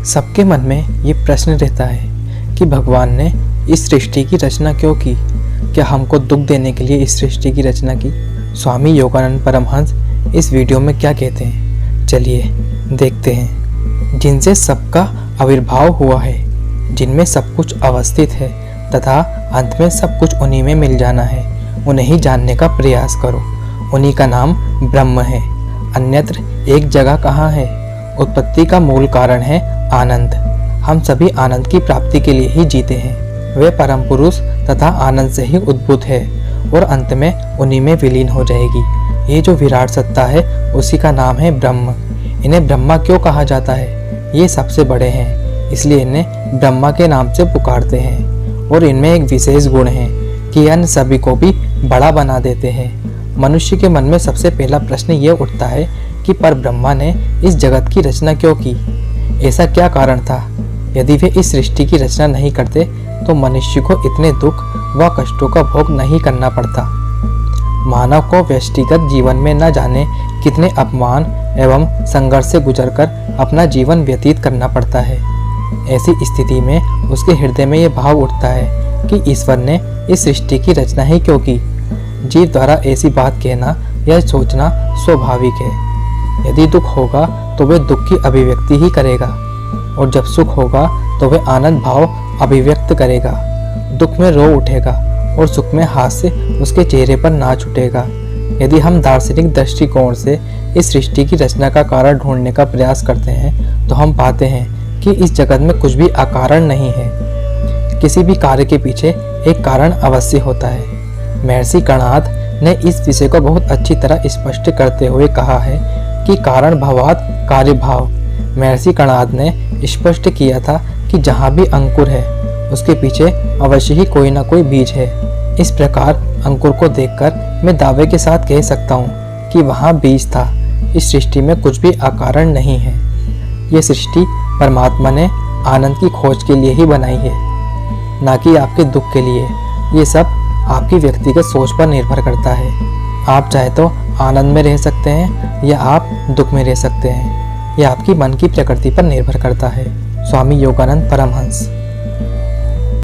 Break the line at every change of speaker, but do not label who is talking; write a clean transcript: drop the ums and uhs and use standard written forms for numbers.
सबके मन में ये प्रश्न रहता है कि भगवान ने इस सृष्टि की रचना क्यों की। क्या हमको दुख देने के लिए इस सृष्टि की रचना की? स्वामी योगानंद परमहंस इस वीडियो में क्या कहते हैं, चलिए देखते हैं। जिनसे सबका आविर्भाव हुआ है, जिनमें सब कुछ अवस्थित है तथा अंत में सब कुछ उन्हीं में मिल जाना है, उन्हें ही जानने का प्रयास करो। उन्हीं का नाम ब्रह्म है। अन्यत्र एक जगह कहाँ है? उत्पत्ति का मूल कारण है आनंद। हम सभी आनंद की प्राप्ति के लिए ही जीते हैं। वे परम पुरुष तथा आनंद से ही उद्भूत है और अंत में उन्हीं में विलीन हो जाएगी। ये जो विराट सत्ता है उसी का नाम है ब्रह्म। इन्हें ब्रह्मा क्यों कहा जाता है? ये सबसे बड़े हैं, इसलिए इन्हें ब्रह्मा के नाम से पुकारते हैं। और इनमें एक विशेष गुण है कि अन्य सभी को भी बड़ा बना देते हैं। मनुष्य के मन में सबसे पहला प्रश्न ये उठता है कि पर ब्रह्मा ने इस जगत की रचना क्यों की? ऐसा क्या कारण था? यदि वे इस सृष्टि की रचना नहीं करते तो मनुष्य को इतने दुख व कष्टों का भोग नहीं करना पड़ता। मानव को व्यक्तिगत जीवन में न जाने कितने अपमान एवं संघर्ष से गुजरकर अपना जीवन व्यतीत करना पड़ता है। ऐसी स्थिति में उसके हृदय में यह भाव उठता है कि ईश्वर ने इस सृष्टि की रचना ही क्यों की। जीव द्वारा ऐसी बात कहना या सोचना स्वाभाविक है। यदि दुख होगा तो वह दुख की अभिव्यक्ति ही करेगा और जब सुख होगा तो वह आनंद भाव अभिव्यक्त करेगा। दुख में रो उठेगा और सुख में हास्य उसके चेहरे पर नाच उठेगा। यदि हम दार्शनिक दृष्टिकोण से इस सृष्टि की रचना का कारण ढूंढने का प्रयास करते हैं तो हम पाते हैं कि इस जगत में कुछ भी अकारण नहीं है। किसी भी कार्य के पीछे एक कारण अवश्य होता है। महर्षि कणाद ने इस विषय को बहुत अच्छी तरह स्पष्ट करते हुए कहा है कि कारण भावात् कार्य भाव। महर्षि कणाद ने स्पष्ट किया था कि जहाँ भी अंकुर है उसके पीछे अवश्य ही कोई ना कोई बीज है। इस प्रकार अंकुर को देखकर मैं दावे के साथ कह सकता हूँ कि वहाँ बीज था। इस सृष्टि में कुछ भी अकारण नहीं है। ये सृष्टि परमात्मा ने आनंद की खोज के लिए ही बनाई है, ना कि आपके दुख के लिए। ये सब आपकी व्यक्तिगत सोच पर निर्भर करता है। आप चाहे तो आनंद में रह सकते हैं या आप दुख में रह सकते हैं। यह आपकी मन की प्रकृति पर निर्भर करता है। स्वामी योगानंद परमहंस।